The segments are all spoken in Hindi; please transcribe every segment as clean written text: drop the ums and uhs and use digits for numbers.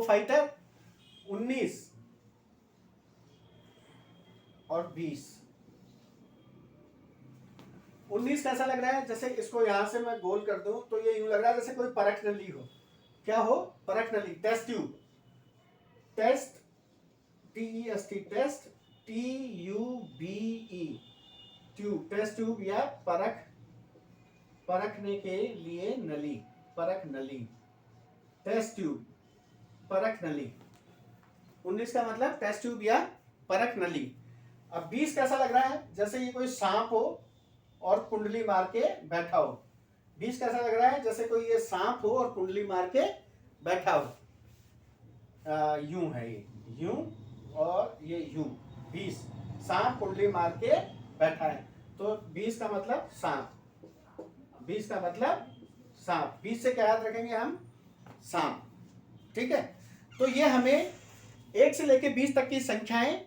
फाइटर 19 और 20। 19 कैसा लग रहा है? जैसे इसको यहां से मैं गोल कर दूं तो ये यूं लग रहा है जैसे कोई परख नली हो। क्या हो? परख नली, test tube, test, TEST, test, TUBE, tube, test tube या परख, परखने के लिए नली, परख नली, टेस्ट ट्यूब, परख नली। 19 का मतलब टेस्ट ट्यूब या परख नली। अब 20 कैसा लग रहा है? जैसे ये कोई सांप हो और कुंडली मार के बैठा हो। 20 कैसा लग रहा है? जैसे कोई ये सांप हो और कुंडली मार के बैठा हो। यूं है ये, यूं और ये यूं। 20 सांप कुंडली मार के बैठा है, तो 20 का मतलब सांप, 20 का मतलब सांप। 20 से क्या याद रखेंगे हम? सांप। ठीक है, तो ये हमें 1 से लेकर 20 तक की संख्याएं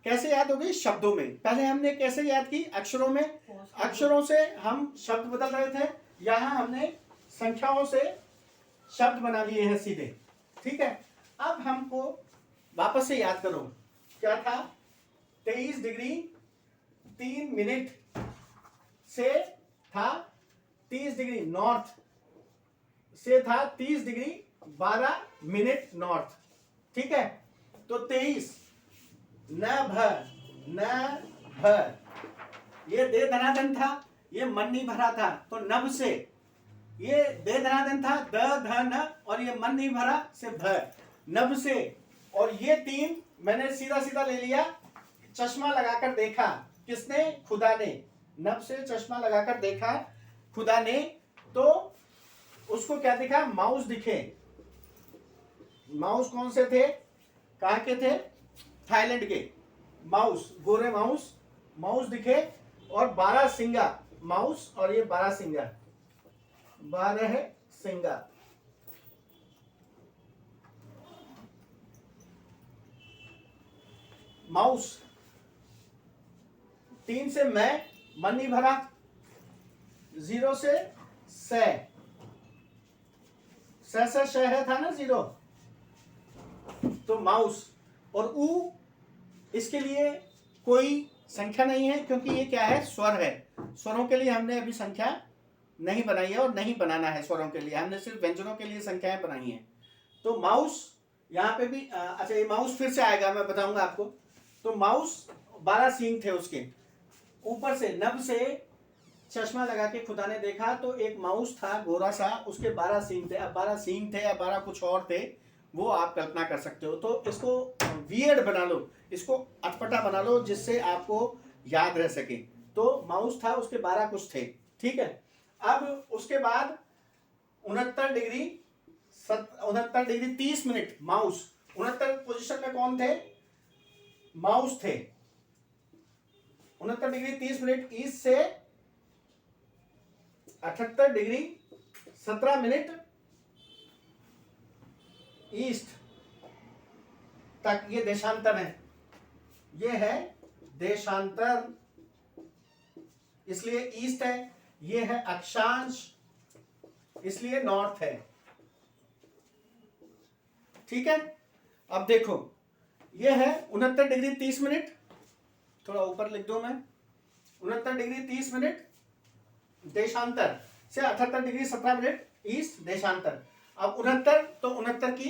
कैसे याद होगी? शब्दों में। पहले हमने कैसे याद की? अक्षरों में। अक्षरों से हम शब्द बदल रहे थे, यहां हमने संख्याओं से शब्द बना लिए हैं सीधे। ठीक है, अब हमको वापस से याद करो, क्या था? 23 डिग्री 3 मिनट से था 30 डिग्री नॉर्थ, से था 30 डिग्री 12 मिनट नॉर्थ। ठीक है, तो 23 न भ, ये दे धनाधन था, ये मन नहीं भरा था, तो नभ से, ये दे धनाधन था द ध न, और ये मन नहीं भरा से भ, नभ से। और ये 3 मैंने सीधा सीधा ले लिया, चश्मा लगाकर देखा। किसने? खुदा ने। नभ से चश्मा लगाकर देखा खुदा ने, तो उसको क्या दिखा? माउस दिखे। माउस कौन से थे? कहाँ के थे? थाईलैंड के माउस, गोरे माउस, माउस दिखे। और 12 सिंगा माउस, और ये 12 सिंगा, 12 सिंगा। माउस। 3 से मैं, मन नहीं भरा। 0 से श है था ना 0, तो माउस। और ऊ, इसके लिए कोई संख्या नहीं है, क्योंकि ये क्या है? स्वर है। स्वरों के लिए हमने अभी संख्या नहीं बनाई है और नहीं बनाना है। स्वरों के लिए हमने सिर्फ व्यंजनों के लिए संख्याएं बनाई हैं। तो माउस यहाँ पे भी अच्छा, ये माउस फिर से आएगा, मैं बताऊंगा आपको। तो माउस 12 सींग थे उसके। ऊपर से नभ से चश्मा लगा के खुदा ने देखा, तो एक माउस था गोरा सा, उसके 12 सींग थे। अब 12 सींग थे या 12 कुछ और थे, वो आप कल्पना कर सकते हो। तो इसको वियर्ड बना लो, इसको अटपटा बना लो, जिससे आपको याद रह सके। तो माउस था, उसके 12 कुछ थे। ठीक है, अब उसके बाद 69 डिग्री 30 मिनट माउस। 69 पोजीशन में कौन थे? माउस थे। 69 डिग्री 30 मिनट ईस्ट से 78 डिग्री 17 मिनट ईस्ट तक, ये देशांतर है। ये है देशांतर, इसलिए ईस्ट है। ये है अक्षांश, इसलिए नॉर्थ है। ठीक है, अब देखो, ये है 69 डिग्री 30 मिनट, थोड़ा ऊपर लिख दो मैं, 69 डिग्री 30 मिनट देशांतर से 78 डिग्री 17 मिनट ईस्ट देशांतर। अब 69, तो 69 की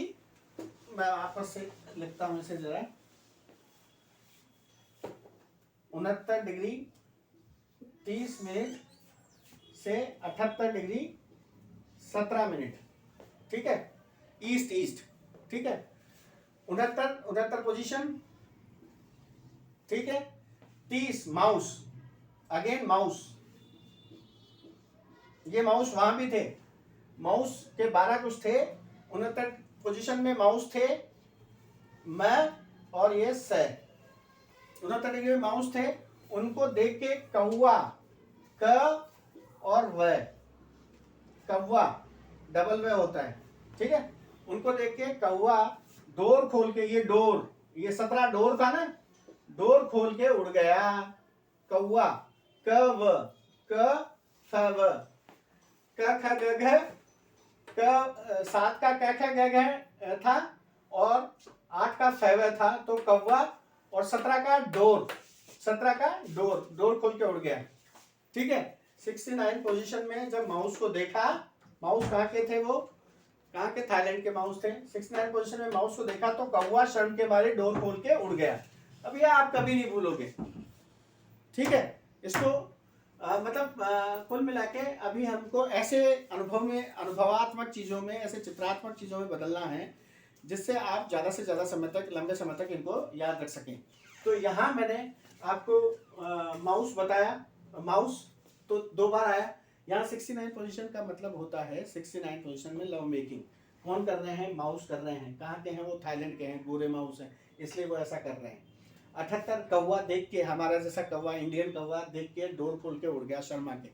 मैं आपस से लिखता हूं इसे जरा। 69 डिग्री 30 मिनट से 78 डिग्री 17 मिनट। ठीक है, ईस्ट ईस्ट। ठीक है, 69 पोजीशन। ठीक है, 30 माउस, अगेन माउस, ये माउस वहां भी थे। माउस के 12 कुछ थे। 69 पोजीशन में माउस थे मैं, और ये स। 69 डिग्री में माउस थे। उनको देख के कौवा, क और व, कौवा डबल व होता है। ठीक है, उनको देख के कौवा डोर खोल के, ये डोर, ये 17 डोर था ना, डोर खोल के उड़ गया कौवा। क व, क फ व, क ख ग घ, क 7 का क ख ग घ था, का फैवर था तो कौवा, और 17 का डोर, 17 का डोर, डोर खोल के उड़ गया। ठीक है, 69 पोजीशन में जब माउस को देखा, माउस कहाँ के थे, वो कहाँ के, थाईलैंड के माउस थे। 69 पोजीशन में माउस को देखा तो कौवा शर्म के मारे डोर खोल के उड़ गया। अब यह आप कभी नहीं भूलोगे। ठीक है, इसको कुल मिला के अभी हमको ऐसे अनुभव में, अनुभवात्मक चीजों में, ऐसे चित्रात्मक चीजों में बदलना है जिससे आप ज्यादा से ज्यादा समय तक, लंबे समय तक इनको याद रख सकें। तो यहाँ मैंने आपको माउस बताया, माउस तो 2 बार आया। यहाँ 69 पोजीशन का मतलब होता है 69 पोजीशन में लव मेकिंग कौन कर रहे हैं, माउस कर रहे हैं। कहाँ के हैं वो, थाईलैंड के हैं, गोरे माउस हैं, इसलिए वो ऐसा कर रहे हैं। 78 कौवा देख के, हमारा जैसा कौवा, इंडियन कौवा देख के डोर खोल के उड़ गया शर्मा के।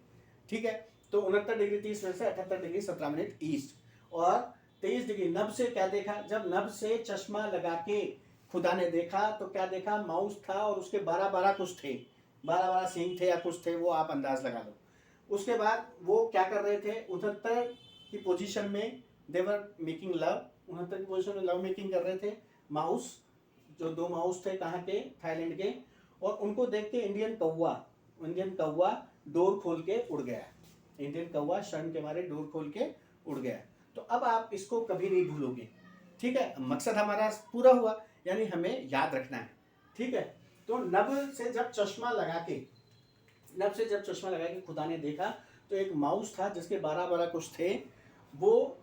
ठीक है, तो 69 डिग्री 30 मिनट से 78 डिग्री 17 मिनट ईस्ट, और 23 डिग्री नभ से क्या देखा, जब नभ से चश्मा लगा के खुदा ने देखा तो क्या देखा, माउस था और उसके 12 कुछ थे, 12 सींग थे या कुछ थे, वो आप अंदाज लगा लो। उसके बाद वो क्या कर रहे थे, 69 की पोजीशन में देवर मेकिंग लव, 69 की पोजीशन में लव मेकिंग कर रहे थे। माउस, जो 2 माउस थे कहाँ के, थाईलैंड के, और उनको देख के इंडियन कौवा डोर खोल के उड़ गया। इंडियन कौवा शर्म के मारे डोर खोल के उड़ गया। तो अब आप इसको कभी नहीं भूलोगे। ठीक है, मकसद हमारा पूरा हुआ, यानी हमें याद रखना है। ठीक है, तो नभ से जब चश्मा लगा के, नभ से जब चश्मा लगा के खुदा ने देखा तो एक माउस था जिसके 12 कुछ थे, वो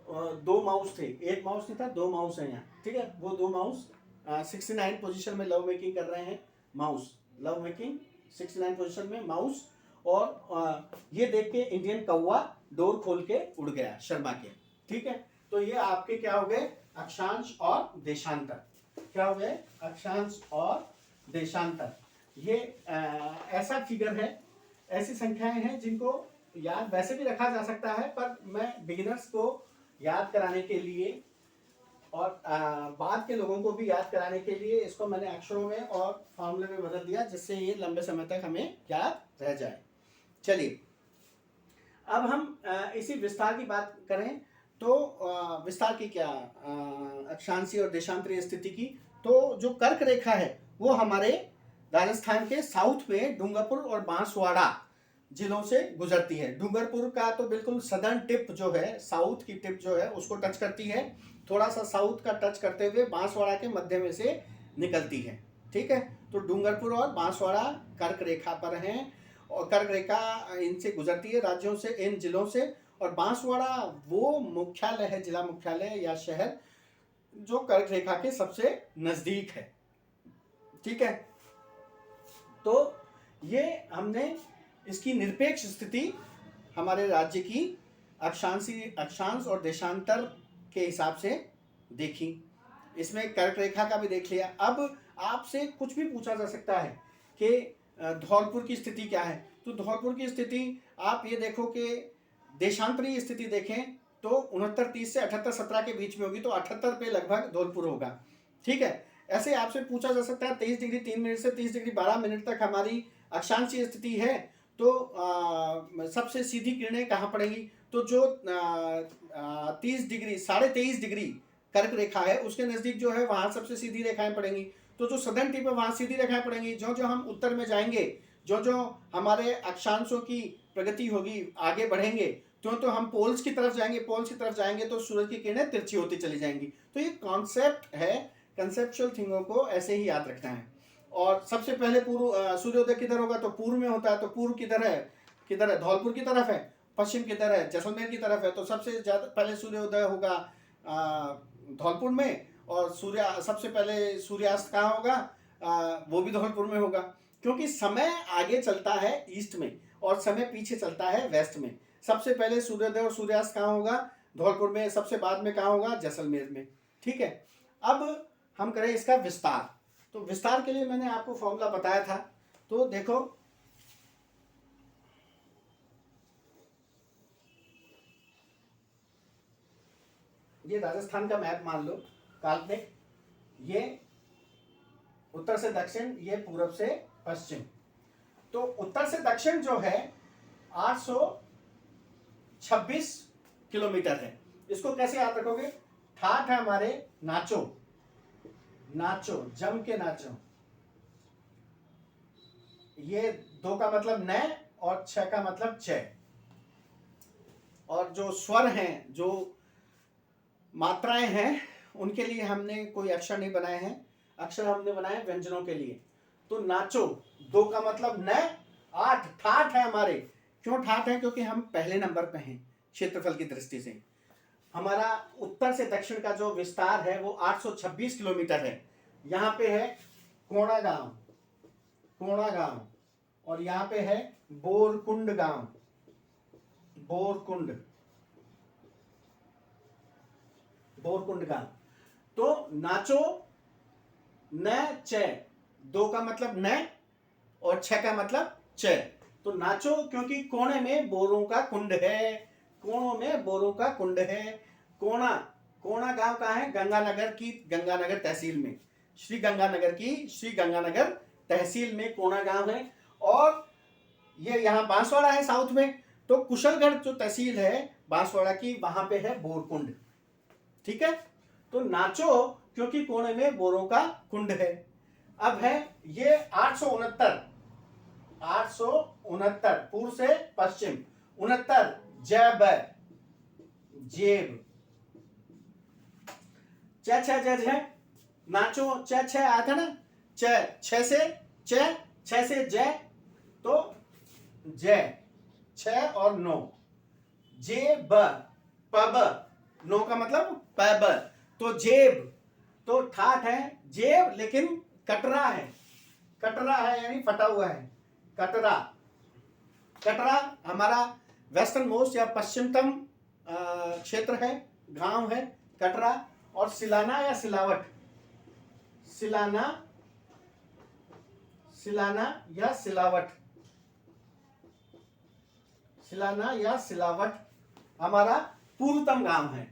2 माउस थे, एक माउस नहीं था, 2 माउस है यहाँ। ठीक है, वो 2 माउस 69 पोजीशन में लव मेकिंग कर रहे हैं। माउस लव मेकिंग 69 पोजीशन में माउस, और ये देख के इंडियन कौवा डोर खोल के उड़ गया शर्मा के। ठीक है, तो ये आपके क्या हो गए, अक्षांश और देशांतर। क्या हो गए, अक्षांश और देशांतर। ये ऐसा फिगर है, ऐसी संख्याएं हैं जिनको याद वैसे भी रखा जा सकता है, पर मैं बिगिनर्स को याद कराने के लिए और बाद के लोगों को भी याद कराने के लिए इसको मैंने अक्षरों में और फॉर्मूले में बदल दिया, जिससे ये लंबे समय तक हमें याद रह जाए। चलिए, अब हम इसी विस्तार की बात करें तो विस्तार की क्या, अक्षांशीय और देशांतरीय स्थिति की। तो जो कर्क रेखा है वो हमारे राजस्थान के साउथ में डूंगरपुर और बांसवाड़ा जिलों से गुजरती है। डूंगरपुर का तो बिल्कुल सदर्न टिप जो है, साउथ की टिप जो है उसको टच करती है, थोड़ा सा साउथ का टच करते हुए बांसवाड़ा के मध्य में से निकलती है। ठीक है, तो डूंगरपुर और बांसवाड़ा कर्क रेखा पर हैं, और कर्क रेखा इनसे गुजरती है, राज्यों से, इन जिलों से। और बांसवाड़ा वो मुख्यालय है, जिला मुख्यालय या शहर, जो कर्क रेखा के सबसे नजदीक है। ठीक है, तो ये हमने इसकी निरपेक्ष स्थिति हमारे राज्य की अक्षांश और देशांतर के हिसाब से देखी। इसमें कर्क रेखा का भी देख लिया। अब आपसे कुछ भी पूछा जा सकता है कि धौलपुर की स्थिति क्या है, तो धौलपुर की स्थिति आप ये देखो कि देशांतरीय स्थिति देखें तो 69-30 से 78-17 के बीच में होगी, तो 78 पे लगभग धौलपुर होगा। ठीक है, ऐसे आपसे पूछा जा सकता है 23 डिग्री 3 मिनट से 30 डिग्री 12 मिनट तक हमारी अक्षांशीय स्थिति है, तो सबसे सीधी किरणें कहाँ पड़ेंगी, तो जो 30 डिग्री 23.5 डिग्री कर्क रेखा है उसके नजदीक जो है वहां सबसे सीधी रेखाएं पड़ेंगी। तो जो सदर्न टिप है वहां सीधी रेखाएं पड़ेंगी। जो जो हम उत्तर में जाएंगे, जो जो हमारे अक्षांशों की प्रगति होगी, आगे बढ़ेंगे, तो हम पोल्स की तरफ जाएंगे, पोल्स की तरफ जाएंगे तो सूरज की किरणें तिरछी होती चली जाएंगी। तो ये कॉन्सेप्ट है, कंसेप्चुअल थिंगों को ऐसे ही याद रखना है। और सबसे पहले पूर्व, सूर्योदय किधर होगा, तो पूर्व में होता है, तो पूर्व किधर है, धौलपुर की तरफ है, पश्चिम किधर है, जैसलमेर की तरफ है, तो सबसे ज्यादा पहले सूर्योदय होगा धौलपुर में, और सबसे पहले सूर्यास्त कहाँ होगा, वो भी धौलपुर में होगा, क्योंकि समय आगे चलता है ईस्ट में और समय पीछे चलता है वेस्ट में। सबसे पहले सूर्योदय और सूर्यास्त कहाँ होगा, धौलपुर में, सबसे बाद में कहाँ होगा, जैसलमेर में। ठीक है, अब हम करें इसका विस्तार। तो विस्तार के लिए मैंने आपको फॉर्मूला बताया था, तो देखो ये राजस्थान का मैप मान लो, काल्पनिक, ये उत्तर से दक्षिण, ये पूरब से पश्चिम। तो उत्तर से दक्षिण जो है 826 किलोमीटर है। इसको कैसे याद रखोगे, ठाठ है हमारे नाचो, नाचो, जम के नाचो। ये 2 का मतलब न और 6 का मतलब च। और जो स्वर हैं, जो मात्राएं हैं, उनके लिए हमने कोई अक्षर नहीं बनाए हैं, अक्षर हमने बनाए व्यंजनों के लिए। तो नाचो 2 का मतलब न, 8 ठाठ है हमारे। क्यों ठाठ है? क्योंकि हम पहले नंबर पे हैं क्षेत्रफल की दृष्टि से। हमारा उत्तर से दक्षिण का जो विस्तार है वो 826 किलोमीटर है। यहाँ पे है कोणा गांव, कोणा गांव, और यहाँ पे है बोरकुंड गांव, बोरकुंड, बोरकुंड गांव। तो नाचो न च, 2 का मतलब न और 6 का मतलब च। तो नाचो क्योंकि कोने में बोरों का कुंड है, कोणों में बोरों का कुंड है। कोणा, कोणा गांव कहाँ है? गंगानगर की, गंगानगर तहसील में, श्री गंगानगर की श्री गंगानगर तहसील में कोणा गांव है। और ये यहाँ बांसवाड़ा है साउथ में। तो कुशलगढ़ जो तहसील है बांसवाड़ा की, वहां पे है बोरकुंड। ठीक है। तो नाचो क्योंकि कोने में बोरों का कुंड है। अब है ये 869, 869 पूर्व से पश्चिम, 69 जैब, जेब, छ है, नाचो छ आया था ना, छ से च, छ से जय, तो जय, 6 और 9, जेब, पब, 9 का मतलब पब, तो जेब, तो ठाठ है जेब, लेकिन कटरा है, कटरा है यानी फटा हुआ है, कटरा। कटरा हमारा वेस्टर्न मोस्ट या पश्चिमतम क्षेत्र है, गांव है कटरा। और सिलाना या सिलावट, सिलाना, सिलाना या सिलावट, सिलाना या सिलावट हमारा पूर्वतम गांव है।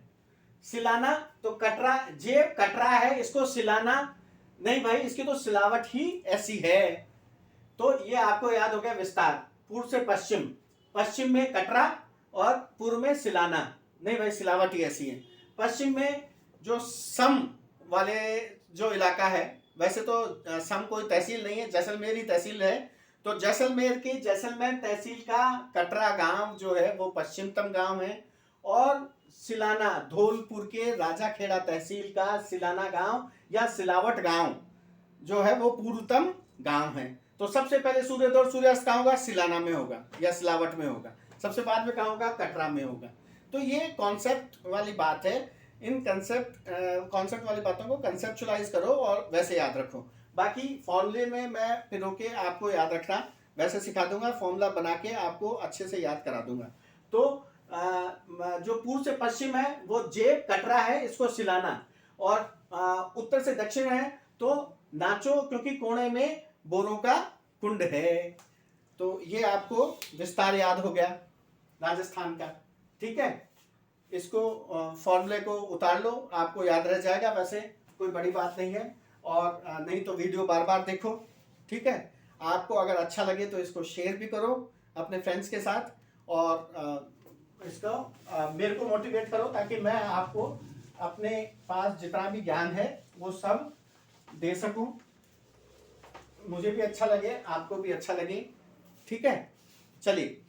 सिलाना तो कटरा, जेब कटरा है, इसको सिलाना नहीं भाई, इसकी तो सिलावट ही ऐसी है। तो ये आपको याद हो गया विस्तार, पूर्व से पश्चिम, पश्चिम में कटरा और पूर्व में सिलाना, नहीं भाई सिलावट ही ऐसी है। पश्चिम में जो सम वाले जो इलाका है, वैसे तो सम कोई तहसील नहीं है, जैसलमेर ही तहसील है। तो जैसलमेर की जैसलमेर तहसील का कटरा गांव जो है वो पश्चिमतम गांव है। और सिलाना धौलपुर के राजाखेड़ा तहसील का सिलाना गांव या सिलावट गांव जो है वो पूर्वतम गांव है। तो सबसे पहले सूर्योदय और सूर्यास्त कहाँ होगा? सिलाना में होगा या सिलावट में होगा। सबसे बाद में कहाँ होगा? कटरा में होगा। तो ये कॉन्सेप्ट वाली बात है। इन कॉन्सेप्ट वाली बातों को कंसेप्चुलाइज करो और वैसे याद रखो। बाकी फॉर्मूले में मैं फिर होके आपको याद रखना वैसे सिखा दूंगा, फॉर्मूला बना के आपको अच्छे से याद करा दूंगा। तो जो पूर्व से पश्चिम है वो जेब कटरा है, इसको सिलाना। और उत्तर से दक्षिण है तो नाचो क्योंकि कोने में बोरों का कुंड है। तो ये आपको विस्तार याद हो गया राजस्थान का। ठीक है, इसको फॉर्मूले को उतार लो, आपको याद रह जाएगा। वैसे कोई बड़ी बात नहीं है। और नहीं तो वीडियो बार बार देखो। ठीक है, आपको अगर अच्छा लगे तो इसको शेयर भी करो अपने फ्रेंड्स के साथ, और इसको मेरे को मोटिवेट करो ताकि मैं आपको अपने पास जितना भी ज्ञान है वो सब दे सकूं, मुझे भी अच्छा लगे, आपको भी अच्छा लगे। ठीक है, चलिए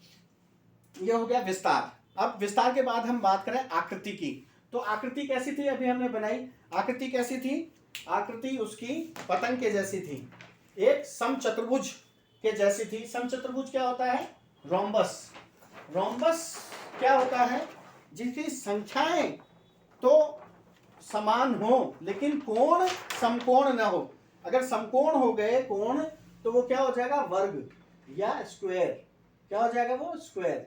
ये हो गया विस्तार। अब विस्तार के बाद हम बात करें आकृति की। तो आकृति कैसी थी अभी हमने बनाई? आकृति कैसी थी? आकृति उसकी पतंग के जैसी थी, एक समचतुर्भुज के जैसी थी। समचतुर्भुज क्या होता है? रोम्बस। रोम्बस क्या होता है? जिसकी संख्याएं तो समान हो लेकिन कोण समकोण न हो। अगर समकोण हो गए कोण तो वो क्या हो जाएगा? वर्ग या स्क्वायर। क्या हो जाएगा? वो स्क्वायर।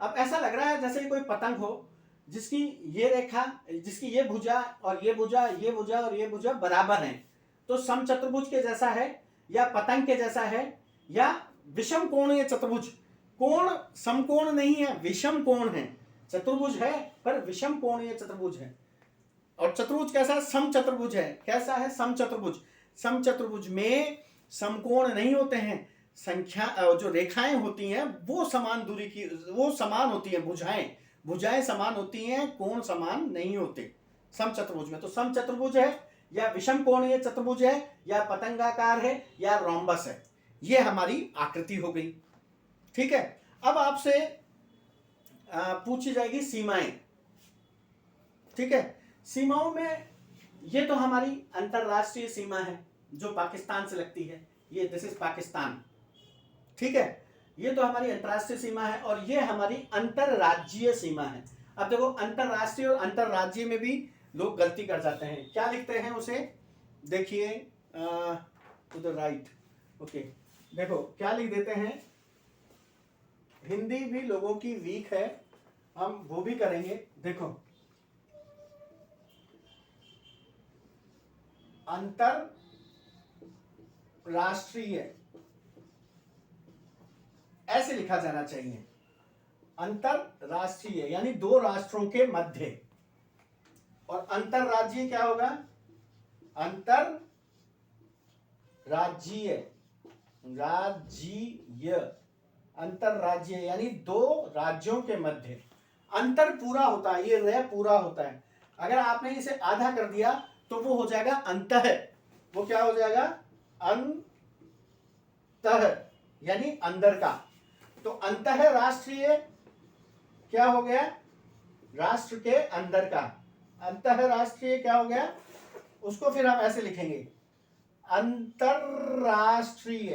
अब ऐसा लग रहा है जैसे कोई पतंग हो जिसकी ये रेखा, जिसकी ये भुजा और ये भुजा, ये भुजा और ये भुजा बराबर हैं, तो समचतुर्भुज के जैसा है या पतंग के जैसा है या विषम कोणीय चतुर्भुज। कोण समकोण नहीं है, विषम कोण है। चतुर्भुज है पर विषम कोणीय चतुर्भुज है। और चतुर्भुज कैसा है? समचतुर्भुज है। कैसा है? समचतुर्भुज। समचतुर्भुज में समकोण नहीं होते हैं, संख्या जो रेखाएं होती हैं वो समान दूरी की, वो समान होती हैं। भुजाएं समान होती हैं, कोण समान नहीं होते समचतुर्भुज में। तो समचतुर्भुज है या विषम कोणीय चतुर्भुज है, या पतंगाकार है, या रोम्बस है। ये हमारी आकृति हो गई। ठीक है, अब आपसे पूछी जाएगी सीमाएं। ठीक है, सीमाओं में ये तो हमारी अंतरराष्ट्रीय सीमा है जो पाकिस्तान से लगती है, ये दिस इज पाकिस्तान। ठीक है, ये तो हमारी अंतरराष्ट्रीय सीमा है, और ये हमारी अंतरराज्यीय सीमा है। अब देखो, अंतरराष्ट्रीय और अंतरराज्यीय में भी लोग गलती कर जाते हैं। क्या लिखते हैं उसे, देखिए टू द राइट। ओके, देखो क्या लिख देते हैं, हिंदी भी लोगों की वीक है, हम वो भी करेंगे। देखो, अंतरराष्ट्रीय ऐसे लिखा जाना चाहिए, अंतरराष्ट्रीय यानी दो राष्ट्रों के मध्य, और अंतरराज्यीय क्या होगा, अंतरराज्यीय, राज्यीय, अंतरराज्यीय यानी दो राज्यों के मध्य। अंतर पूरा होता है, ये रे पूरा होता है। अगर आपने इसे आधा कर दिया तो वो हो जाएगा अंतः, वो क्या हो जाएगा, अंतः यानी अंदर का। तो अंतः राष्ट्रीय क्या हो गया, राष्ट्र के अंदर का। अंतः राष्ट्रीय क्या हो गया, उसको फिर हम ऐसे लिखेंगे, अंतरराष्ट्रीय,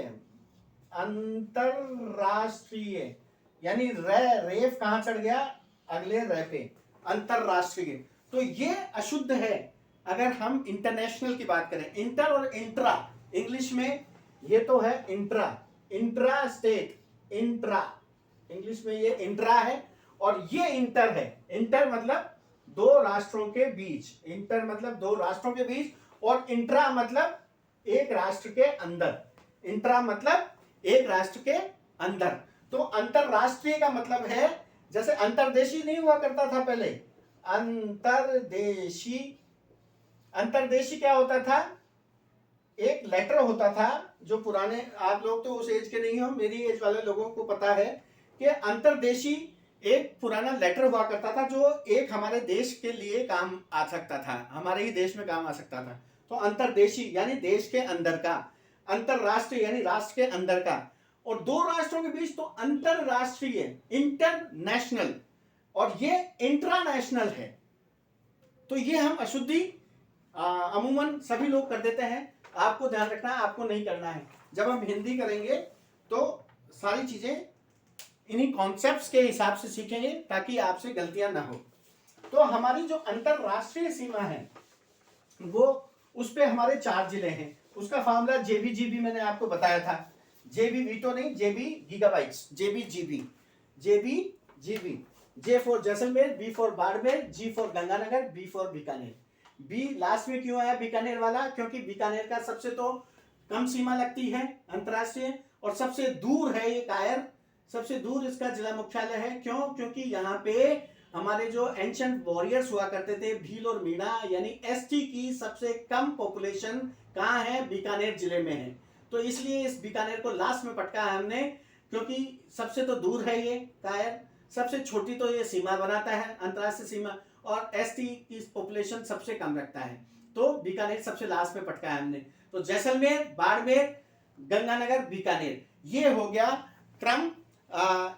अंतरराष्ट्रीय यानी रेफ कहां चढ़ गया, अगले रे पे, अंतरराष्ट्रीय। तो ये अशुद्ध है अगर हम इंटरनेशनल की बात करें। इंटर और इंट्रा, इंग्लिश में ये तो है intra, intra state, intra, English में ये इंट्रा है, और ये इंटर है। इंटर मतलब दो राष्ट्रों के बीच, इंटर मतलब दो राष्ट्रों के बीच, और इंट्रा मतलब एक राष्ट्र के अंदर, इंट्रा मतलब एक राष्ट्र के अंदर। तो अंतरराष्ट्रीय का मतलब है, जैसे अंतरदेशी नहीं हुआ करता था पहले, अंतरदेशी, अंतरदेशी क्या होता था, एक लेटर होता था, जो पुराने, आप लोग तो उस एज के नहीं हो, मेरी एज वाले लोगों को पता है कि अंतरदेशी एक पुराना लेटर हुआ करता था, जो एक हमारे देश के लिए काम आ सकता था, हमारे ही देश में काम आ सकता था। तो अंतरदेशी यानी देश के अंदर का, अंतरराष्ट्रीय यानी राष्ट्र के अंदर का, और दो राष्ट्रों के बीच तो अंतरराष्ट्रीय, इंटरनेशनल, और ये इंट्रानेशनल है। तो ये हम अशुद्धि अमूमन सभी लोग कर देते हैं, आपको ध्यान रखना है, आपको नहीं करना है। जब हम हिंदी करेंगे तो सारी चीजें इन्हीं कॉन्सेप्ट्स के हिसाब से सीखेंगे ताकि आपसे गलतियां ना हो। तो हमारी जो अंतरराष्ट्रीय सीमा है वो, उस पे हमारे 4 जिले हैं। उसका फॉर्मूला जेबी मैंने आपको बताया था, जेबी वीटो नहीं, JB gigabytes, JB GB, J for Jaisalmer, B for Barmer, G for Ganganagar, B for Bikaner. B last में क्यों आया बीकानेर वाला, क्योंकि बीकानेर का सबसे तो कम सीमा लगती है अंतरराष्ट्रीय, और सबसे दूर है ये कायर, सबसे दूर इसका जिला मुख्यालय है। क्यों, क्योंकि यहाँ पे हमारे जो एंशिएंट वॉरियर्स हुआ करते थे, भील और मीणा यानी एसटी की सबसे कम पॉपुलेशन कहाँ है, बीकानेर जिले में है। तो इसलिए इस बीकानेर को लास्ट में पटका है हमने, क्योंकि सबसे तो दूर है ये कायर, सबसे छोटी तो ये सीमा बनाता है अंतरराष्ट्रीय सीमा, और एसटी की पॉपुलेशन सबसे कम रखता है। तो बीकानेर सबसे लास्ट में पटका है हमने। तो जैसलमेर, बाड़मेर, गंगानगर, बीकानेर, ये हो गया क्रम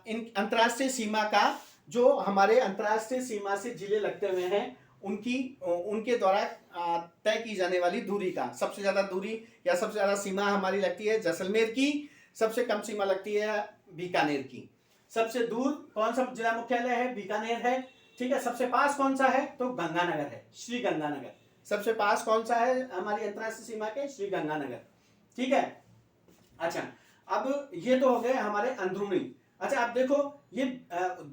इन अंतरराष्ट्रीय सीमा का, जो हमारे अंतरराष्ट्रीय सीमा से जिले लगते हुए हैं उनके द्वारा तय की जाने वाली दूरी का। सबसे ज्यादा दूरी या सबसे ज्यादा सीमा हमारी लगती है जैसलमेर की, सबसे कम सीमा लगती है बीकानेर की। सबसे दूर कौन सा जिला मुख्यालय है, बीकानेर है। ठीक है, सबसे पास कौन सा है, तो गंगानगर है, श्री गंगानगर। सबसे पास कौन सा है हमारी अंतरराष्ट्रीय सीमा के, श्री गंगानगर। ठीक है, अच्छा, अब ये तो हो गए हमारे अंदरूनी। अच्छा, आप देखो ये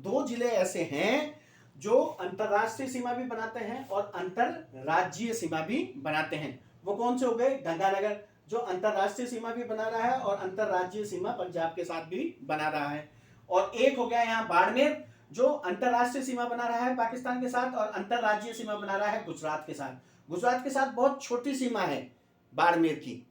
2 जिले ऐसे हैं जो अंतरराष्ट्रीय सीमा भी बनाते हैं और अंतरराज्यीय सीमा भी बनाते हैं। वो कौन से हो गए, गंगानगर जो अंतरराष्ट्रीय सीमा भी बना रहा है और अंतरराज्यीय सीमा पंजाब के साथ भी बना रहा है, और एक हो गया यहाँ बाड़मेर जो अंतरराष्ट्रीय सीमा बना रहा है पाकिस्तान के साथ और अंतरराज्यीय सीमा बना रहा है गुजरात के साथ। गुजरात के साथ बहुत छोटी सीमा है बाड़मेर की,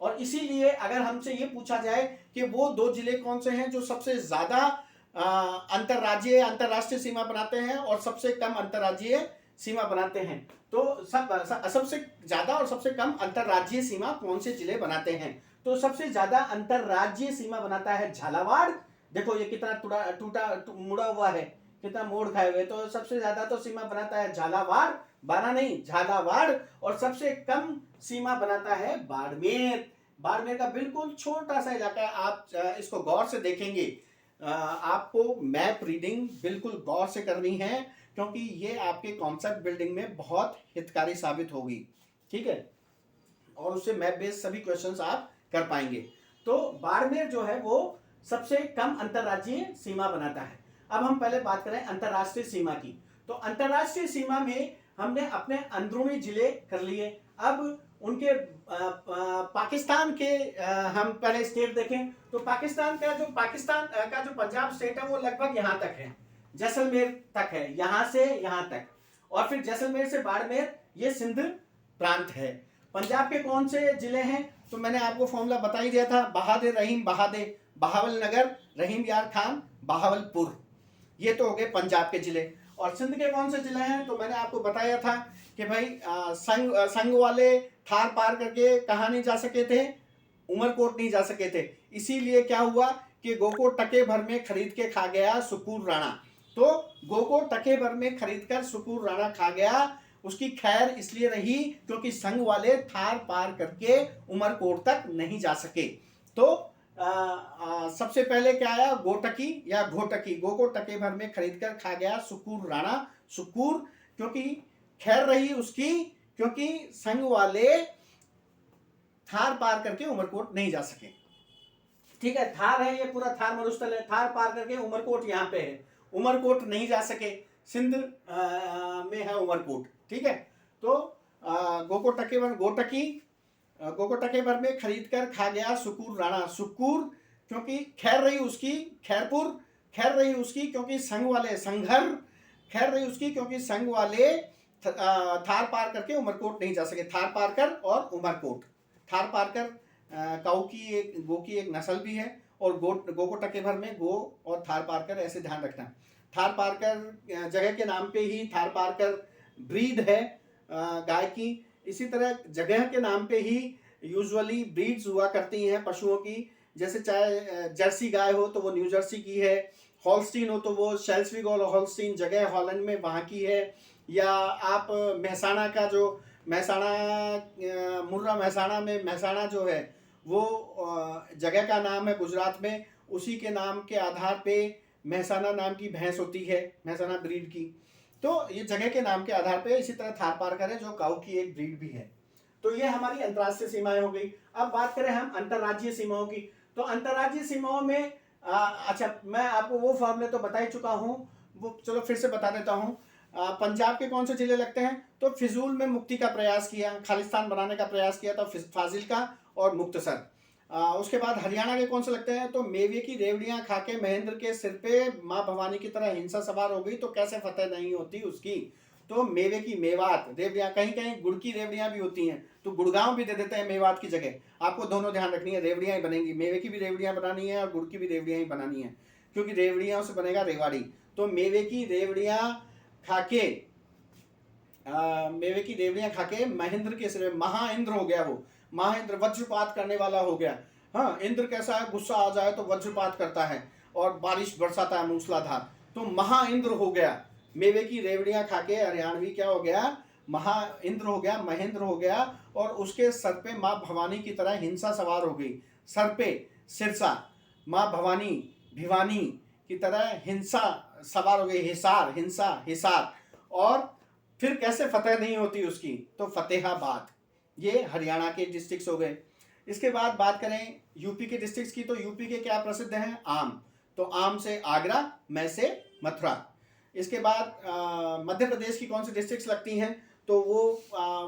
और इसीलिए अगर हमसे ये पूछा जाए कि वो 2 जिले कौन से हैं जो सबसे ज्यादा अंतरराष्ट्रीय सीमा बनाते हैं और सबसे कम अंतरराज्यीय सीमा बनाते हैं। तो सबसे ज्यादा और सबसे कम अंतरराज्यीय सीमा कौन से जिले बनाते हैं? तो सबसे ज्यादा अंतरराज्यीय सीमा बनाता है झालावाड़। देखो ये कितना मुड़ा हुआ है, कितना मोड़ खाए हुए। तो सबसे ज्यादा तो सीमा बनाता है झालावाड़, 12 नहीं, झालावाड़। और सबसे कम सीमा बनाता है बाड़मेर। बाड़मेर का बिल्कुल छोटा सा इलाका है। आप इसको गौर से देखेंगे, आपको मैप रीडिंग बिल्कुल गौर से करनी है, क्योंकि ये आपके कॉन्सेप्ट बिल्डिंग में बहुत हितकारी साबित होगी। ठीक है, और उससे मैप बेस्ड सभी क्वेश्चंस आप कर पाएंगे। तो बाड़मेर जो है वो सबसे कम अंतरराज्यीय सीमा बनाता है। अब हम पहले बात करें अंतरराष्ट्रीय सीमा की। तो अंतरराष्ट्रीय सीमा में हमने अपने अंदरूनी जिले कर लिए। अब उनके पाकिस्तान के हम पहले स्टेट देखें तो पाकिस्तान का जो पंजाब स्टेट है वो लगभग यहाँ तक है, जैसलमेर तक है, यहाँ से यहाँ तक। और फिर जैसलमेर से बाड़मेर ये सिंध प्रांत है। पंजाब के कौन से जिले हैं? तो मैंने आपको फॉर्मूला बता ही दिया था, बहादुर रहीम बहादे, बहावल नगर, रहीम यार खान, बहावलपुर। ये तो हो गए पंजाब के जिले। और सिंध के कौन से जिले हैं? तो मैंने आपको बताया था कि भाई संग वाले थार पार करके कहाँ नहीं जा सके थे? उमरकोट नहीं जा सके थे। इसीलिए क्या हुआ कि गोको टके भर में खरीद के खा गया सुकूर राणा। तो गोको टके भर में खरीद कर सुकूर राणा खा गया। उसकी खैर इसलिए रही क्योंकि संग वाले थार पार करके उमरकोट तक नहीं जा सके। तो सबसे पहले क्या आया? गोटकी या घोटकी। गोको टके भर में खरीद कर खा गया सुकूर राणा। सुकूर क्योंकि खैर रही उसकी, क्योंकि संग वाले थार पार करके उमरकोट नहीं जा सके। ठीक है, थार है, ये पूरा थार मरुस्थल है, थार पार करके उमरकोट यहाँ पे है, उमरकोट नहीं जा सके। सिंध में है उमरकोट। ठीक है, तो गोको टके भर में खरीद कर खा गया सुकूर राणा। सुकूर क्योंकि खैर रही उसकी, खैरपुर खैर रही उसकी क्योंकि संग वाले, संघर खैर रही उसकी क्योंकि संग वाले थार पार करके उमरकोट नहीं जा सके। थार पार कर और उमरकोट। थार पार कर गो की एक नस्ल भी है, और गो को टके भर में गो और थार पारकर, ऐसे ध्यान रखना। थार पारकर जगह के नाम पे ही थार पारकर ब्रीड है गाय की। इसी तरह जगह के नाम पे ही यूजुअली ब्रीड्स हुआ करती हैं पशुओं की। जैसे चाहे जर्सी गाय हो तो वो न्यू जर्सी की है, हॉलस्टीन हो तो वो शेल्सविग और हॉलस्टीन जगह हॉलैंड में वहाँ की है। या आप महसाणा का जो मुर्रा महसाणा में महसाणा जो है वो जगह का नाम है गुजरात में, उसी के नाम के आधार पे महसाणा नाम की भैंस होती है, महसाणा ब्रीड की। तो ये जगह के नाम के आधार पे। इसी तरह थार पारकर है जो काऊ की एक ब्रीड भी है। तो ये हमारी अंतर्राष्ट्रीय सीमाएं हो गई। अब बात करें हम अंतर्राज्यीय सीमाओं की। तो अंतर्राज्यीय सीमाओं में अच्छा, मैं आपको वो फॉर्मूले तो बता ही चुका हूँ, वो चलो फिर से बता देता हूँ। पंजाब के कौन से जिले लगते हैं? तो फिजूल में मुक्ति का प्रयास किया, खालिस्तान बनाने का प्रयास किया था फाजिल्का और मुक्तसर। उसके बाद हरियाणा के कौन से लगते हैं? तो मेवे की रेवड़ियां खा के महेंद्र के सिर पे माँ भवानी की तरह हिंसा सवार हो गई तो कैसे फतेह नहीं होती उसकी। तो मेवे की मेवात रेवड़ियां, कहीं कहीं गुड़ की रेवड़ियां भी होती हैं, तो गुड़गांव भी दे देते हैं मेवात की जगह। आपको दोनों ध्यान रखनी है, रेवड़ियां ही बनेंगी, मेवे की भी रेवड़ियां बनानी है और गुड़ की भी रेवड़ियां ही बनानी है, क्योंकि रेवड़ियां से बनेगा रेवाड़ी। तो मेवे की रेवड़ियां खाके महेंद्र के सिर, महाइंद्र हो गया वो, महाइंद्र वज्रपात करने वाला हो गया। हाँ, इंद्र कैसा है? गुस्सा आ जाए तो वज्रपात करता है और बारिश बरसाता है मूसलाधार। तो महाइंद्र हो गया, मेवे की रेवड़ियां खाके हरियाणवी क्या हो गया? महाइंद्र हो गया, महेंद्र हो गया। और उसके सर पे माँ भवानी की तरह हिंसा सवार हो गई। सर पे सिरसा, माँ भवानी भिवानी की तरह हिंसा सवार हो गई, हिसार। और फिर कैसे फतेह नहीं होती उसकी? तो फतेहाबाद। ये हरियाणा के डिस्ट्रिक्ट्स हो गए। इसके बाद बात करें यूपी के डिस्ट्रिक्ट्स की, तो यूपी के क्या प्रसिद्ध हैं? आम। तो आम से आगरा, मैं से मथुरा। इसके बाद मध्य प्रदेश की कौन सी डिस्ट्रिक्ट्स लगती हैं? तो वो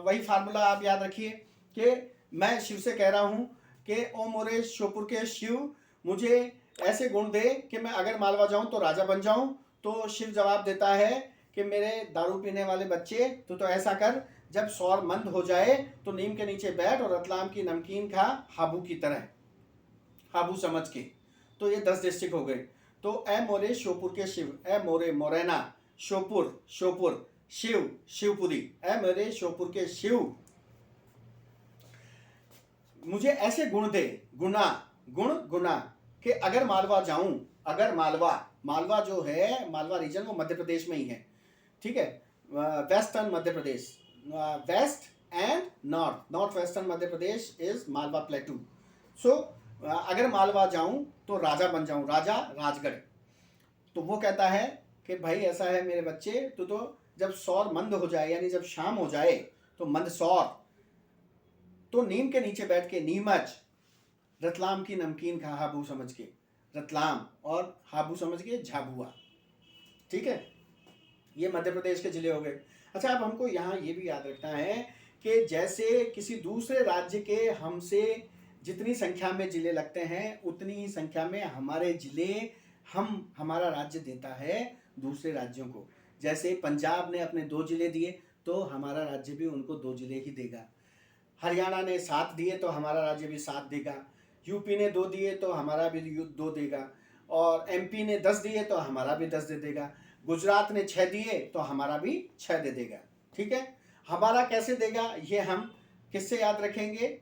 वही फार्मूला आप याद रखिए कि मैं शिव से कह रहा हूँ कि ओ मोरे श्योपुर के शिव, मुझे ऐसे गुण दे कि मैं अगर मालवा जाऊँ तो राजा बन जाऊँ। तो शिव जवाब देता है कि मेरे दारू पीने वाले बच्चे, तो ऐसा कर, जब सौर मंद हो जाए तो नीम के नीचे बैठ और रतलाम की नमकीन खा, हाबू की तरह, हाबू समझ के। तो ये 10 डिस्ट्रिक्ट हो गए। तो ए मोरे श्योपुर के शिव, ए मोरे मोरैना, श्योपुर, शिव, शिवपुरी, ऐ मेरे श्योपुर के शिव, मुझे ऐसे गुण दे, गुना, गुण गुना, कि अगर मालवा जाऊं, अगर मालवा, मालवा जो है, मालवा रीजन वो मध्य प्रदेश में ही है, ठीक है, western Madhya Pradesh, west and north, north western Madhya Pradesh is Malwa plateau. So अगर मालवा जाऊं तो राजा बन जाऊं, राजा राजगढ़। तो वो कहता है कि भाई ऐसा है मेरे बच्चे, तो जब सौर मंद हो जाए, यानी जब शाम हो जाए, तो मंद सौर, तो नीम के नीचे बैठ के, नीमच, रतलाम की नमकीन खा हाबू समझ के, रतलाम, और हाबू समझ के झाबुआ, ठीक है। ये मध्य प्रदेश के जिले हो गए। अच्छा, अब हमको यहाँ ये भी याद रखना है कि जैसे किसी दूसरे राज्य के हमसे जितनी संख्या में जिले लगते हैं, उतनी ही संख्या में हमारे जिले हमारा राज्य देता है दूसरे राज्यों को। जैसे पंजाब ने अपने 2 जिले दिए, तो हमारा राज्य भी उनको 2 जिले ही देगा। हरियाणा ने 7 दिए तो हमारा राज्य भी 7 देगा। यूपी ने 2 दिए तो हमारा भी 2 देगा। और एमपी ने 10 दिए तो हमारा भी 10 दे देगा। गुजरात ने 6 दिए तो हमारा भी 6 दे देगा, ठीक है। हमारा कैसे देगा, ये हम किससे याद रखेंगे,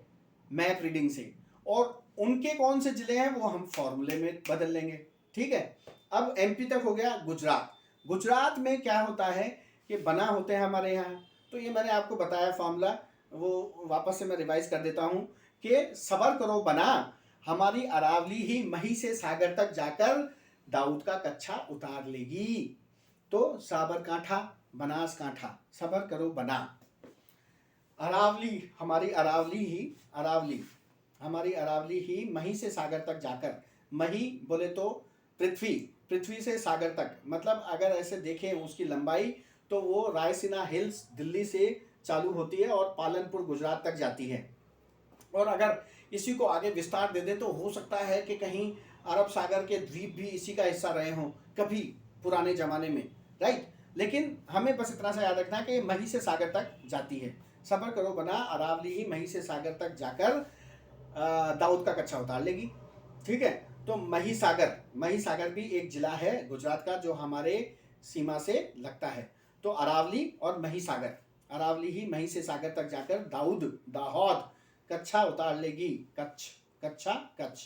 मैप रीडिंग से। और उनके कौन से जिले हैं वो हम फॉर्मूले में बदल लेंगे, ठीक है। अब एमपी तक हो गया। गुजरात, गुजरात में क्या होता है कि बना होते हैं हमारे यहाँ, तो ये मैंने आपको बताया फॉर्मूला, वो वापस से मैं रिवाइज कर देता हूँ कि सबर करो बना, हमारी अरावली ही मही से सागर तक जाकर दाऊद का कच्छा उतार लेगी। तो साबरकांठा, बनासकांठा, सबर करो बना। अरावली, हमारी अरावली ही, अरावली, हमारी अरावली ही मही से सागर तक जाकर, मही बोले तो पृथ्वी, पृथ्वी से सागर तक, मतलब अगर ऐसे देखें उसकी लंबाई, तो वो रायसीना हिल्स दिल्ली से चालू होती है और पालनपुर गुजरात तक जाती है। और अगर इसी को आगे विस्तार दे दें तो हो सकता है कि कहीं अरब सागर के द्वीप भी इसी का हिस्सा रहे हों कभी पुराने जमाने में, राइट। लेकिन हमें बस इतना सा याद रखना कि मही से सागर तक जाती है। सबर करो बना, अरावली ही मही से सागर तक जाकर दाऊद का कच्छा उतार लेगी, ठीक है। तो मही सागर भी एक जिला है गुजरात का जो हमारे सीमा से लगता है। तो अरावली और मही सागर, अरावली ही मही से सागर तक जाकर दाहोद कच्छा उतार लेगी, कच्छ, कच्छा, कच्छ,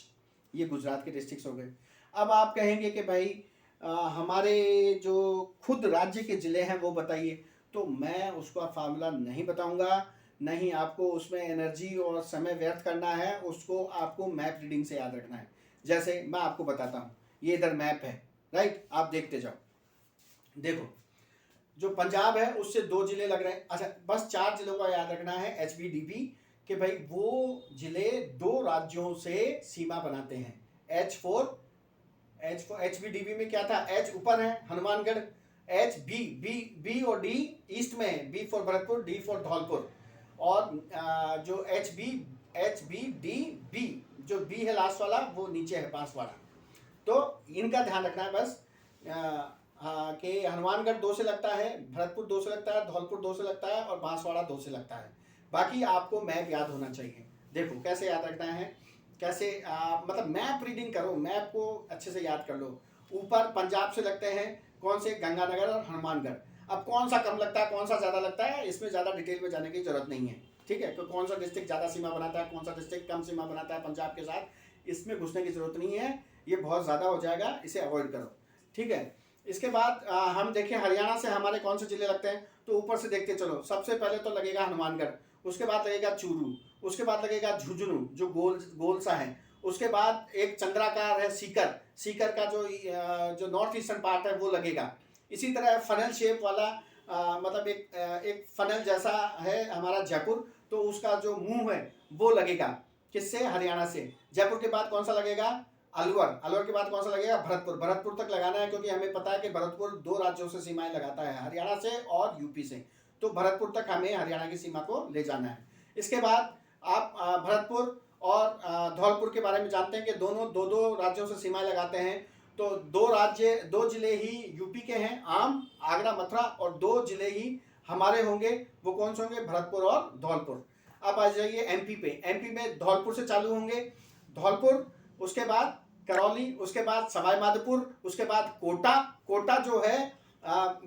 ये गुजरात के डिस्ट्रिक्ट्स हो गए। अब आप कहेंगे कि भाई हमारे जो खुद राज्य के जिले हैं वो बताइए, तो मैं उसका फार्मूला नहीं बताऊंगा, नहीं आपको उसमें एनर्जी और समय व्यर्थ करना है, उसको आपको मैप रीडिंग से याद रखना है। जैसे मैं आपको बताता हूँ, ये इधर मैप है, राइट, आप देखते जाओ, देखो जो पंजाब है उससे 2 जिले लग रहे हैं। अच्छा, बस 4 जिलों का याद रखना है HBDB, कि भाई वो जिले 2 राज्यों से सीमा बनाते हैं। H4 HBDB में क्या था, H ऊपर है हनुमानगढ़, बी और डी ईस्ट में है, B for Bharatpur, D for Dholpur, और जो HBDB जो B है लास्ट वाला वो नीचे है बांसवाड़ा। तो इनका ध्यान रखना है बस कि हनुमानगढ़ 2 से लगता है, भरतपुर 2 से लगता है, धौलपुर 2 से लगता है और बांसवाड़ा 2 से लगता है। बाकी आपको मैप याद होना चाहिए। देखो कैसे याद रखना है, कैसे मतलब मैप रीडिंग करो, मैप को अच्छे से याद कर लो। ऊपर पंजाब से लगते हैं कौन से, गंगानगर और हनुमानगढ़। अब कौन सा कम लगता है कौन सा ज़्यादा लगता है, इसमें ज़्यादा डिटेल में जाने की जरूरत नहीं है, ठीक है। तो कौन सा डिस्ट्रिक्ट ज़्यादा सीमा बनाता है, कौन सा डिस्ट्रिक्ट कम सीमा बनाता है पंजाब के साथ, इसमें घुसने की जरूरत नहीं है, ये बहुत ज़्यादा हो जाएगा, इसे अवॉइड करो, ठीक है। इसके बाद हम देखें हरियाणा से हमारे कौन से जिले लगते हैं, तो ऊपर से देखते चलो। सबसे पहले तो लगेगा हनुमानगढ़, उसके बाद लगेगा चूरू, उसके बाद लगेगा झुंझुनू जो गोल सा है, उसके बाद एक चंद्राकार है सीकर का जो नॉर्थ ईस्टर्न पार्ट है वो लगेगा। इसी तरह फनल शेप वाला मतलब एक फनल जैसा है हमारा जयपुर, तो उसका जो मुंह है वो लगेगा किससे, हरियाणा से। जयपुर के बाद कौन सा लगेगा, अलवर के बाद कौन सा लगेगा, भरतपुर तक लगाना है, क्योंकि हमें पता है कि भरतपुर 2 राज्यों से सीमाएं लगाता है, हरियाणा से और यूपी से। तो भरतपुर तक हमें हरियाणा की सीमा को ले जाना है। इसके बाद आप भरतपुर और धौलपुर के बारे में जानते हैं कि दोनों 2 राज्यों से सीमाएं लगाते हैं। तो 2 जिले ही यूपी के हैं, आगरा, मथुरा, और 2 जिले ही हमारे होंगे, वो कौन से होंगे, भरतपुर और धौलपुर। अब आ जाइए एमपी पे, एमपी में धौलपुर से चालू होंगे, धौलपुर, उसके बाद करौली, उसके बाद सवाई माधोपुर, उसके बाद कोटा जो है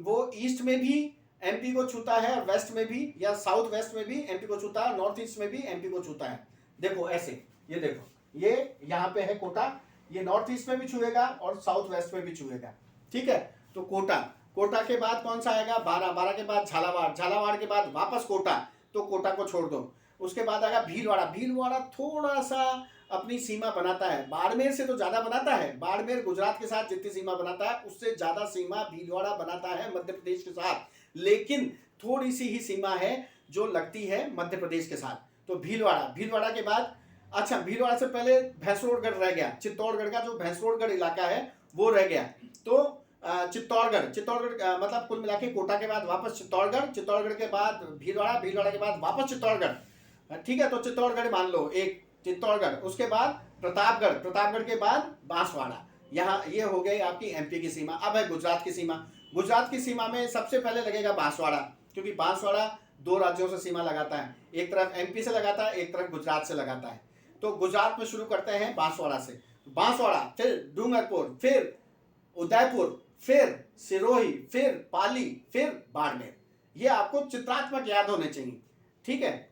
वो ईस्ट में भी एमपी को छूता है, और वेस्ट में भी या साउथ वेस्ट में भी एमपी को छूता है, नॉर्थ ईस्ट में भी एमपी को छूता है। देखो ऐसे, ये देखो, ये यहाँ पे है कोटा, ये नॉर्थ ईस्ट में भी छुएगा और साउथ वेस्ट में भी छुएगा, ठीक है। तो कोटा, कोटा के बाद कौन सा आएगा, बारह, बारह के बाद झालावाड़, झालावाड़ के बाद वापस कोटा, तो कोटा को छोड़ दो। उसके बाद आएगा भीलवाड़ा, भीलवाड़ा थोड़ा सा अपनी सीमा बनाता है, बाड़मेर से तो ज्यादा बनाता है, बाड़मेर गुजरात के साथ जितनी सीमा बनाता है उससे ज्यादा सीमा भीलवाड़ा बनाता है मध्य प्रदेश के साथ, लेकिन थोड़ी सी ही सीमा है जो लगती है मध्य प्रदेश के साथ। तो भीलवाड़ा, भीलवाड़ा के बाद, अच्छा भीलवाड़ा से पहले भैंसरोडगढ़ रह गया, चित्तौड़गढ़ का जो भैंसरोडगढ़ इलाका है वो रह गया। तो चित्तौड़गढ़, चित्तौड़गढ़ मतलब कुल मिला के कोटा के बाद वापस चित्तौड़गढ़, चित्तौड़गढ़ के बाद भीलवाड़ा, भीलवाड़ा के बाद वापस चित्तौड़गढ़, ठीक है। तो चित्तौड़गढ़ मान लो एक, चित्तौड़गढ़, उसके बाद प्रतापगढ़, प्रतापगढ़ के बाद बांसवाड़ा, यहाँ ये हो गई आपकी एमपी की सीमा। अब है गुजरात की सीमा, गुजरात की सीमा में सबसे पहले लगेगा बांसवाड़ा, क्योंकि बांसवाड़ा दो राज्यों से सीमा लगाता है, एक तरफ एमपी से लगाता है, एक तरफ गुजरात से लगाता है। तो गुजरात में शुरू करते हैं बांसवाड़ा से, बांसवाड़ा, फिर डूंगरपुर, फिर उदयपुर, फिर सिरोही, फिर पाली, फिर बाड़मेर। ये आपको चित्रात्मक याद होने चाहिए, ठीक है।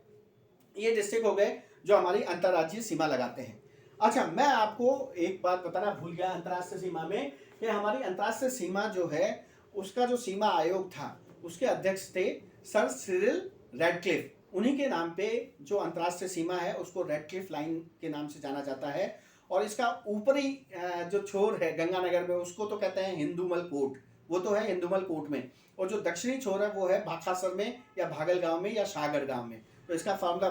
ये डिस्ट्रिक्ट हो गए जो हमारी अंतर्राज्यीय सीमा लगाते हैं। अच्छा, मैं आपको एक बात बताना भूल गया अंतर्राष्ट्रीय सीमा में, कि हमारी अंतर्राष्ट्रीय सीमा जो है उसका जो सीमा आयोग था उसके अध्यक्ष थे सर सिरिल रैडक्लिफ। उन्हीं के नाम पे जो अंतर्राष्ट्रीय सीमा है उसको रैडक्लिफ लाइन के नाम से जाना जाता है। और इसका ऊपरी जो छोर है गंगानगर में उसको तो कहते हैं हिंदूमल कोट, वो तो है हिंदूमल कोट में, और जो दक्षिणी छोर है वो है भाखासर में या भागलगांव में या शाहगढ़ गांव में। तो इसका फॉर्मूला